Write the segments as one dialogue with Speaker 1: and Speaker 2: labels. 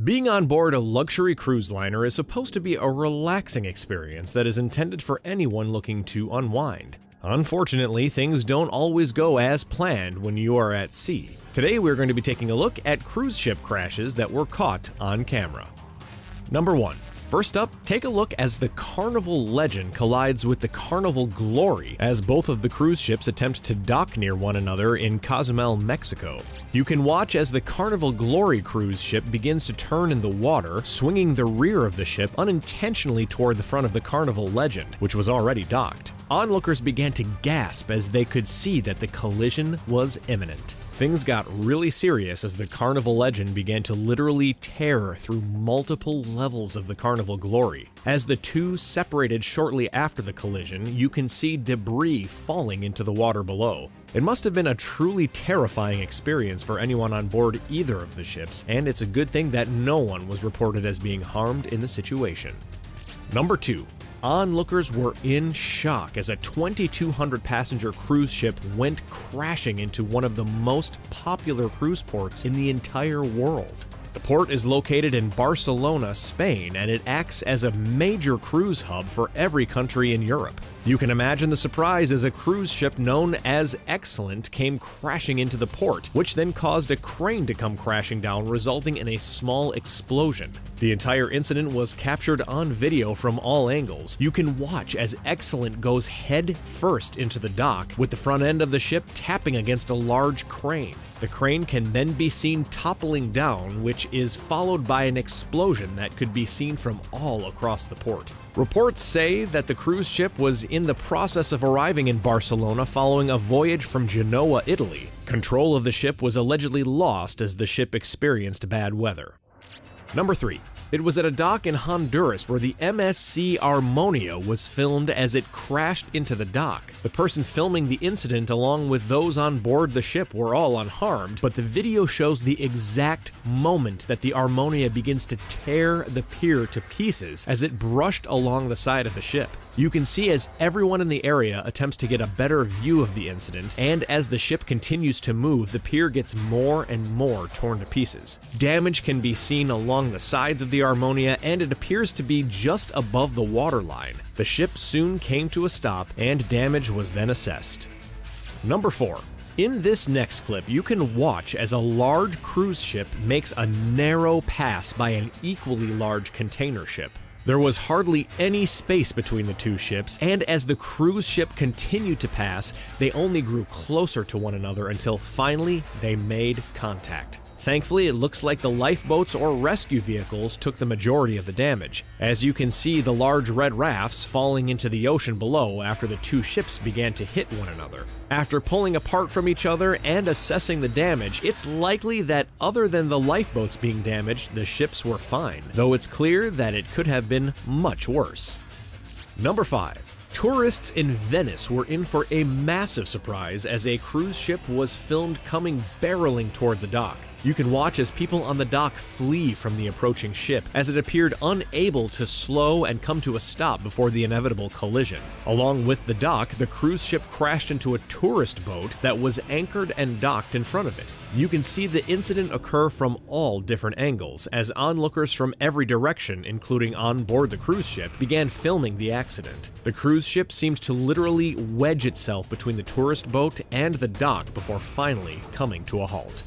Speaker 1: Being on board a luxury cruise liner is supposed to be a relaxing experience that is intended for anyone looking to unwind. Unfortunately, things don't always go as planned when you are at sea. Today we're going to be taking a look at cruise ship crashes that were caught on camera. Number 1. First up, take a look as the Carnival Legend collides with the Carnival Glory as both of the cruise ships attempt to dock near one another in Cozumel, Mexico. You can watch as the Carnival Glory cruise ship begins to turn in the water, swinging the rear of the ship unintentionally toward the front of the Carnival Legend, which was already docked. Onlookers began to gasp as they could see that the collision was imminent. Things got really serious as the Carnival Legend began to literally tear through multiple levels of the Carnival Glory. As the two separated shortly after the collision, you can see debris falling into the water below. It must have been a truly terrifying experience for anyone on board either of the ships, and it's a good thing that no one was reported as being harmed in the situation. Number 2. Onlookers were in shock as a 2,200 passenger cruise ship went crashing into one of the most popular cruise ports in the entire world. The port is located in Barcelona, Spain, and it acts as a major cruise hub for every country in Europe. You can imagine the surprise as a cruise ship known as Excellent came crashing into the port, which then caused a crane to come crashing down, resulting in a small explosion. The entire incident was captured on video from all angles. You can watch as Excellent goes head first into the dock, with the front end of the ship tapping against a large crane. The crane can then be seen toppling down, which is followed by an explosion that could be seen from all across the port. Reports say that the cruise ship was in the process of arriving in Barcelona following a voyage from Genoa, Italy. Control of the ship was allegedly lost as the ship experienced bad weather. Number 3. It was at a dock in Honduras where the MSC Harmonia was filmed as it crashed into the dock. The person filming the incident along with those on board the ship were all unharmed, but the video shows the exact moment that the Harmonia begins to tear the pier to pieces as it brushed along the side of the ship. You can see as everyone in the area attempts to get a better view of the incident, and as the ship continues to move, the pier gets more and more torn to pieces. Damage can be seen along the sides of the Harmonia, and it appears to be just above the waterline. The ship soon came to a stop, and damage was then assessed. Number 4. In this next clip, you can watch as a large cruise ship makes a narrow pass by an equally large container ship. There was hardly any space between the two ships, and as the cruise ship continued to pass, they only grew closer to one another until finally they made contact. Thankfully, it looks like the lifeboats or rescue vehicles took the majority of the damage, as you can see the large red rafts falling into the ocean below after the two ships began to hit one another. After pulling apart from each other and assessing the damage, it's likely that other than the lifeboats being damaged, the ships were fine, though it's clear that it could have been much worse. Number 5. Tourists in Venice were in for a massive surprise as a cruise ship was filmed coming barreling toward the dock. You can watch as people on the dock flee from the approaching ship as it appeared unable to slow and come to a stop before the inevitable collision. Along with the dock, the cruise ship crashed into a tourist boat that was anchored and docked in front of it. You can see the incident occur from all different angles as onlookers from every direction, including on board the cruise ship, began filming the accident. The cruise ship seemed to literally wedge itself between the tourist boat and the dock before finally coming to a halt.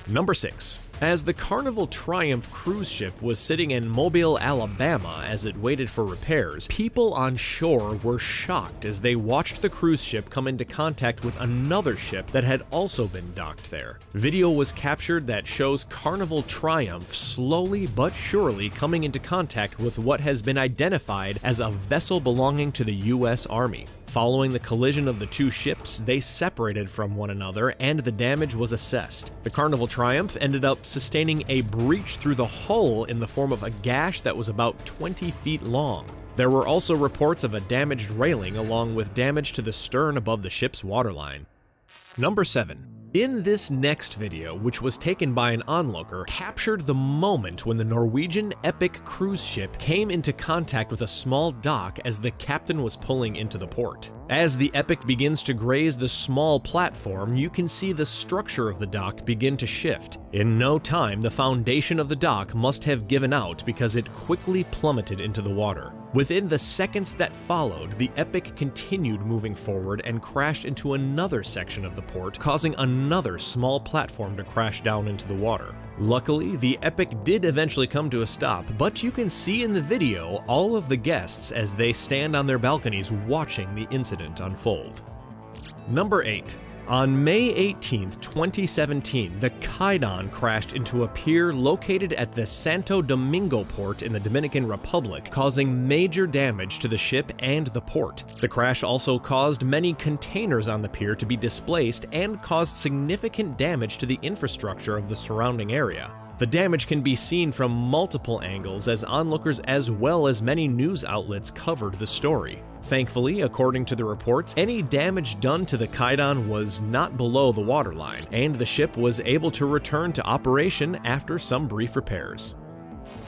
Speaker 1: Number 6. As the Carnival Triumph cruise ship was sitting in Mobile, Alabama as it waited for repairs, people on shore were shocked as they watched the cruise ship come into contact with another ship that had also been docked there. Video was captured that shows Carnival Triumph slowly but surely coming into contact with what has been identified as a vessel belonging to the U.S. Army. Following the collision of the two ships, they separated from one another and the damage was assessed. The Carnival Triumph ended up sustaining a breach through the hull in the form of a gash that was about 20 feet long. There were also reports of a damaged railing along with damage to the stern above the ship's waterline. Number 7. In this next video, which was taken by an onlooker, captured the moment when the Norwegian Epic cruise ship came into contact with a small dock as the captain was pulling into the port. As the Epic begins to graze the small platform, you can see the structure of the dock begin to shift. In no time, the foundation of the dock must have given out because it quickly plummeted into the water. Within the seconds that followed, the Epic continued moving forward and crashed into another section of the port, causing another small platform to crash down into the water. Luckily, the Epic did eventually come to a stop, but you can see in the video all of the guests as they stand on their balconies watching the incident unfold. Number 8. On May 18, 2017, the Kaidan crashed into a pier located at the Santo Domingo port in the Dominican Republic, causing major damage to the ship and the port. The crash also caused many containers on the pier to be displaced and caused significant damage to the infrastructure of the surrounding area. The damage can be seen from multiple angles as onlookers as well as many news outlets covered the story. Thankfully, according to the reports, any damage done to the Kaidan was not below the waterline, and the ship was able to return to operation after some brief repairs.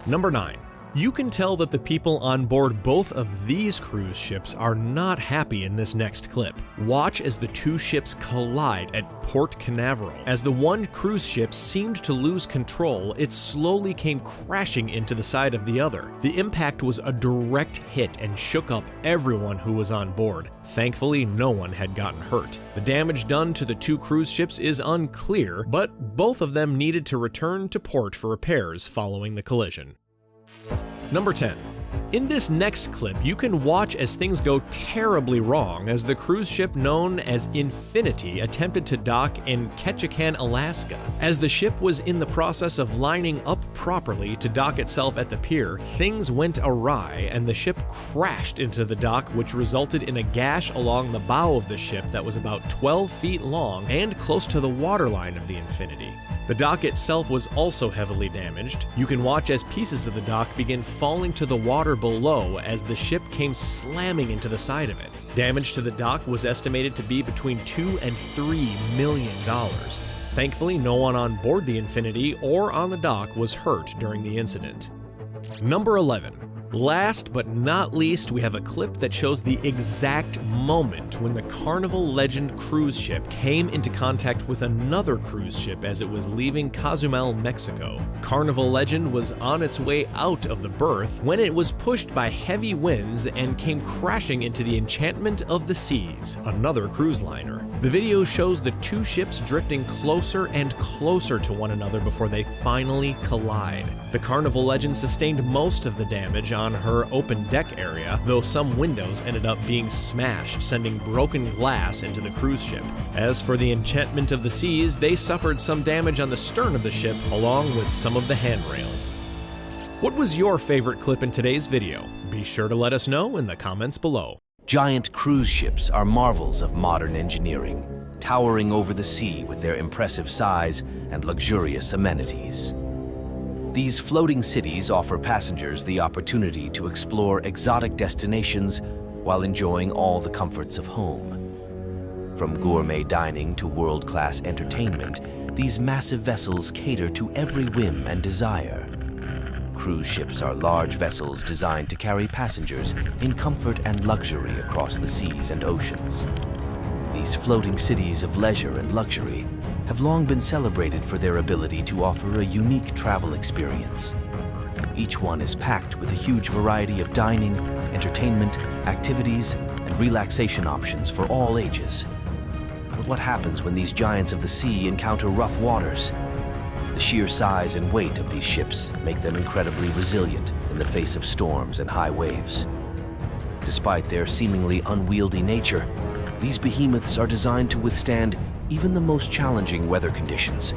Speaker 1: Number 9. You can tell that the people on board both of these cruise ships are not happy in this next clip. Watch as the two ships collide at Port Canaveral. As the one cruise ship seemed to lose control, it slowly came crashing into the side of the other. The impact was a direct hit and shook up everyone who was on board. Thankfully, no one had gotten hurt. The damage done to the two cruise ships is unclear, but both of them needed to return to port for repairs following the collision. Number 10. In this next clip, you can watch as things go terribly wrong as the cruise ship known as Infinity attempted to dock in Ketchikan, Alaska. As the ship was in the process of lining up properly to dock itself at the pier, things went awry and the ship crashed into the dock, which resulted in a gash along the bow of the ship that was about 12 feet long and close to the waterline of the Infinity. The dock itself was also heavily damaged. You can watch as pieces of the dock begin falling to the water below as the ship came slamming into the side of it. Damage to the dock was estimated to be between $2 and $3 million. Thankfully, no one on board the Infinity or on the dock was hurt during the incident. Number 11. Last but not least, we have a clip that shows the exact moment when the Carnival Legend cruise ship came into contact with another cruise ship as it was leaving Cozumel, Mexico. Carnival Legend was on its way out of the berth when it was pushed by heavy winds and came crashing into the Enchantment of the Seas, another cruise liner. The video shows the two ships drifting closer and closer to one another before they finally collide. The Carnival Legend sustained most of the damage on her open deck area, though some windows ended up being smashed, sending broken glass into the cruise ship. As for the Enchantment of the Seas, they suffered some damage on the stern of the ship, along with some of the handrails. What was your favorite clip in today's video? Be sure to let us know in the comments below.
Speaker 2: Giant cruise ships are marvels of modern engineering, towering over the sea with their impressive size and luxurious amenities. These floating cities offer passengers the opportunity to explore exotic destinations while enjoying all the comforts of home. From gourmet dining to world-class entertainment, these massive vessels cater to every whim and desire. Cruise ships are large vessels designed to carry passengers in comfort and luxury across the seas and oceans. These floating cities of leisure and luxury have long been celebrated for their ability to offer a unique travel experience. Each one is packed with a huge variety of dining, entertainment, activities, and relaxation options for all ages. But what happens when these giants of the sea encounter rough waters? The sheer size and weight of these ships make them incredibly resilient in the face of storms and high waves. Despite their seemingly unwieldy nature, these behemoths are designed to withstand even the most challenging weather conditions.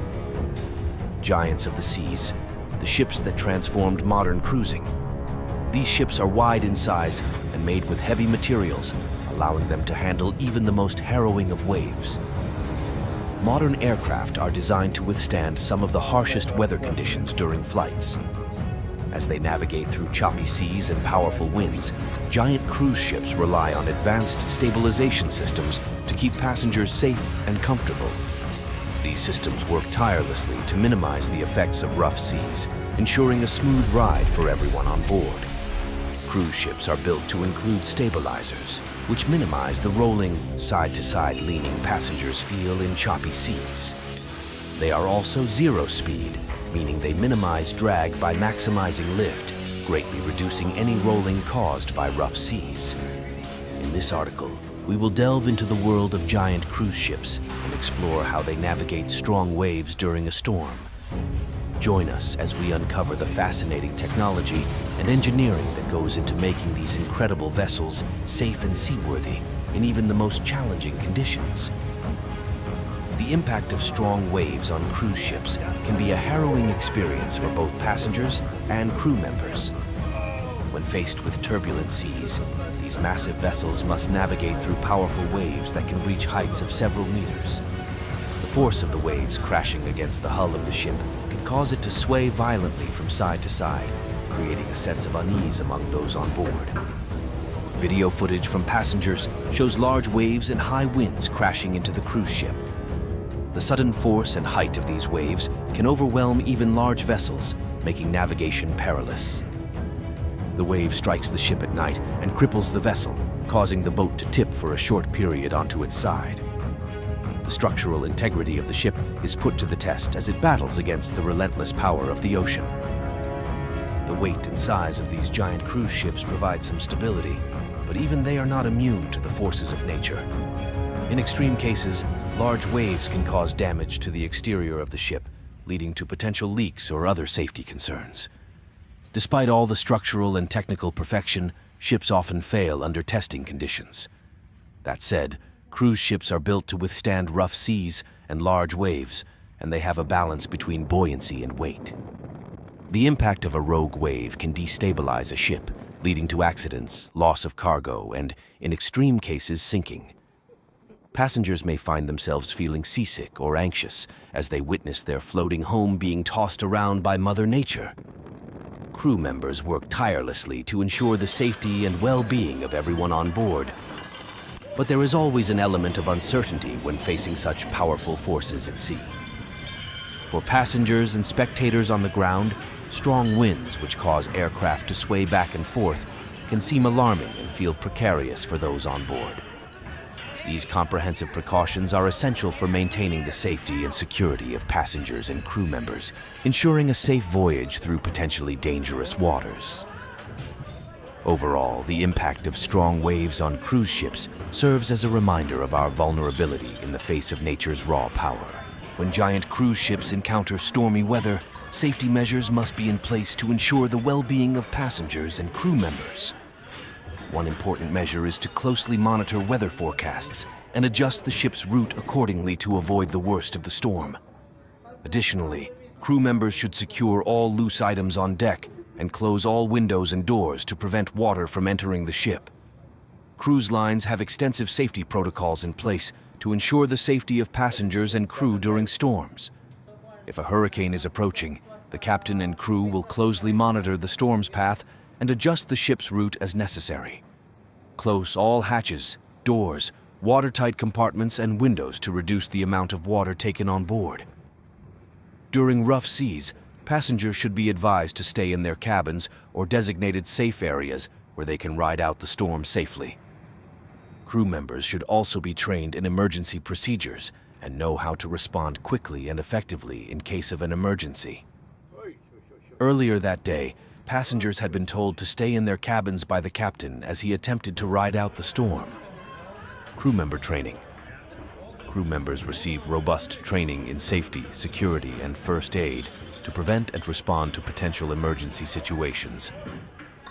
Speaker 2: Giants of the seas, the ships that transformed modern cruising. These ships are wide in size and made with heavy materials, allowing them to handle even the most harrowing of waves. Modern aircraft are designed to withstand some of the harshest weather conditions during flights. As they navigate through choppy seas and powerful winds, giant cruise ships rely on advanced stabilization systems to keep passengers safe and comfortable. These systems work tirelessly to minimize the effects of rough seas, ensuring a smooth ride for everyone on board. Cruise ships are built to include stabilizers, which minimize the rolling, side-to-side leaning passengers feel in choppy seas. They are also zero-speed, meaning they minimize drag by maximizing lift, greatly reducing any rolling caused by rough seas. In this article, we will delve into the world of giant cruise ships and explore how they navigate strong waves during a storm. Join us as we uncover the fascinating technology and engineering that goes into making these incredible vessels safe and seaworthy in even the most challenging conditions. The impact of strong waves on cruise ships can be a harrowing experience for both passengers and crew members. When faced with turbulent seas, these massive vessels must navigate through powerful waves that can reach heights of several meters. The force of the waves crashing against the hull of the ship can cause it to sway violently from side to side, creating a sense of unease among those on board. Video footage from passengers shows large waves and high winds crashing into the cruise ship. The sudden force and height of these waves can overwhelm even large vessels, making navigation perilous. The wave strikes the ship at night and cripples the vessel, causing the boat to tip for a short period onto its side. The structural integrity of the ship is put to the test as it battles against the relentless power of the ocean. The weight and size of these giant cruise ships provide some stability, but even they are not immune to the forces of nature. In extreme cases, large waves can cause damage to the exterior of the ship, leading to potential leaks or other safety concerns. Despite all the structural and technical perfection, ships often fail under testing conditions. That said, cruise ships are built to withstand rough seas and large waves, and they have a balance between buoyancy and weight. The impact of a rogue wave can destabilize a ship, leading to accidents, loss of cargo, and, in extreme cases, sinking. Passengers may find themselves feeling seasick or anxious as they witness their floating home being tossed around by Mother Nature. Crew members work tirelessly to ensure the safety and well-being of everyone on board. But there is always an element of uncertainty when facing such powerful forces at sea. For passengers and spectators on the ground, strong winds which cause aircraft to sway back and forth can seem alarming and feel precarious for those on board. These comprehensive precautions are essential for maintaining the safety and security of passengers and crew members, ensuring a safe voyage through potentially dangerous waters. Overall, the impact of strong waves on cruise ships serves as a reminder of our vulnerability in the face of nature's raw power. When giant cruise ships encounter stormy weather, safety measures must be in place to ensure the well-being of passengers and crew members. One important measure is to closely monitor weather forecasts and adjust the ship's route accordingly to avoid the worst of the storm. Additionally, crew members should secure all loose items on deck and close all windows and doors to prevent water from entering the ship. Cruise lines have extensive safety protocols in place to ensure the safety of passengers and crew during storms. If a hurricane is approaching, the captain and crew will closely monitor the storm's path and adjust the ship's route as necessary. Close all hatches, doors, watertight compartments, and windows to reduce the amount of water taken on board. During rough seas, passengers should be advised to stay in their cabins or designated safe areas where they can ride out the storm safely. Crew members should also be trained in emergency procedures and know how to respond quickly and effectively in case of an emergency. Earlier that day, passengers had been told to stay in their cabins by the captain as he attempted to ride out the storm. Crew member training. Crew members receive robust training in safety, security, and first aid to prevent and respond to potential emergency situations.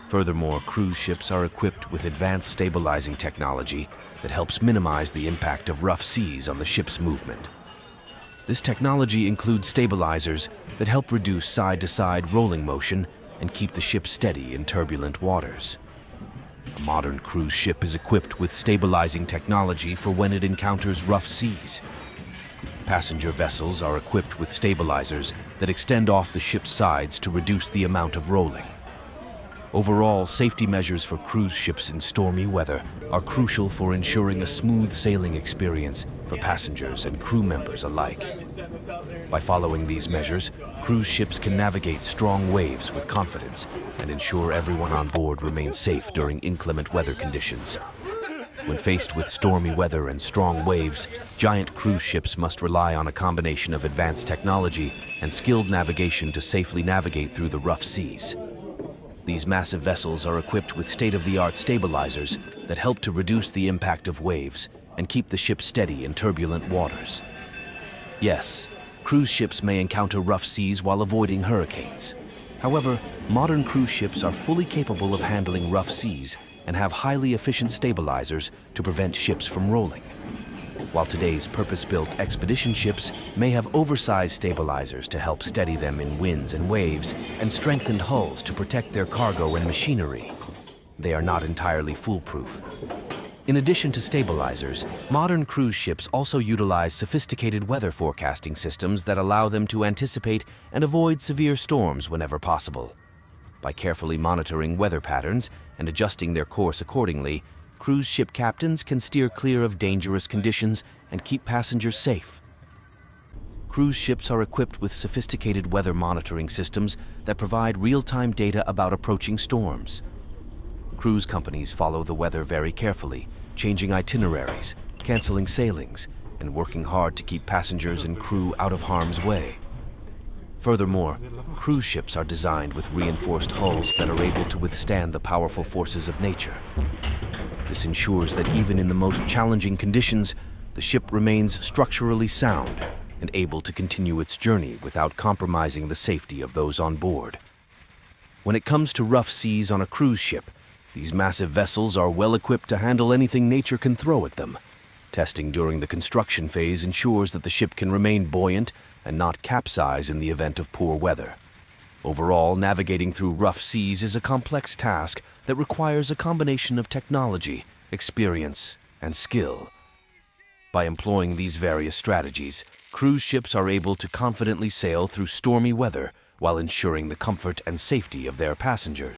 Speaker 2: Furthermore, cruise ships are equipped with advanced stabilizing technology that helps minimize the impact of rough seas on the ship's movement. This technology includes stabilizers that help reduce side-to-side rolling motion and keep the ship steady in turbulent waters. A modern cruise ship is equipped with stabilizing technology for when it encounters rough seas. Passenger vessels are equipped with stabilizers that extend off the ship's sides to reduce the amount of rolling. Overall, safety measures for cruise ships in stormy weather are crucial for ensuring a smooth sailing experience for passengers and crew members alike. By following these measures, cruise ships can navigate strong waves with confidence and ensure everyone on board remains safe during inclement weather conditions. When faced with stormy weather and strong waves, giant cruise ships must rely on a combination of advanced technology and skilled navigation to safely navigate through the rough seas. These massive vessels are equipped with state-of-the-art stabilizers that help to reduce the impact of waves and keep the ship steady in turbulent waters. Yes, cruise ships may encounter rough seas while avoiding hurricanes. However, modern cruise ships are fully capable of handling rough seas and have highly efficient stabilizers to prevent ships from rolling. While today's purpose-built expedition ships may have oversized stabilizers to help steady them in winds and waves and strengthened hulls to protect their cargo and machinery, they are not entirely foolproof. In addition to stabilizers, modern cruise ships also utilize sophisticated weather forecasting systems that allow them to anticipate and avoid severe storms whenever possible. By carefully monitoring weather patterns and adjusting their course accordingly, cruise ship captains can steer clear of dangerous conditions and keep passengers safe. Cruise ships are equipped with sophisticated weather monitoring systems that provide real-time data about approaching storms. Cruise companies follow the weather very carefully, changing itineraries, canceling sailings, and working hard to keep passengers and crew out of harm's way. Furthermore, cruise ships are designed with reinforced hulls that are able to withstand the powerful forces of nature. This ensures that even in the most challenging conditions, the ship remains structurally sound and able to continue its journey without compromising the safety of those on board. When it comes to rough seas on a cruise ship, these massive vessels are well equipped to handle anything nature can throw at them. Testing during the construction phase ensures that the ship can remain buoyant and not capsize in the event of poor weather. Overall, navigating through rough seas is a complex task that requires a combination of technology, experience, and skill. By employing these various strategies, cruise ships are able to confidently sail through stormy weather while ensuring the comfort and safety of their passengers.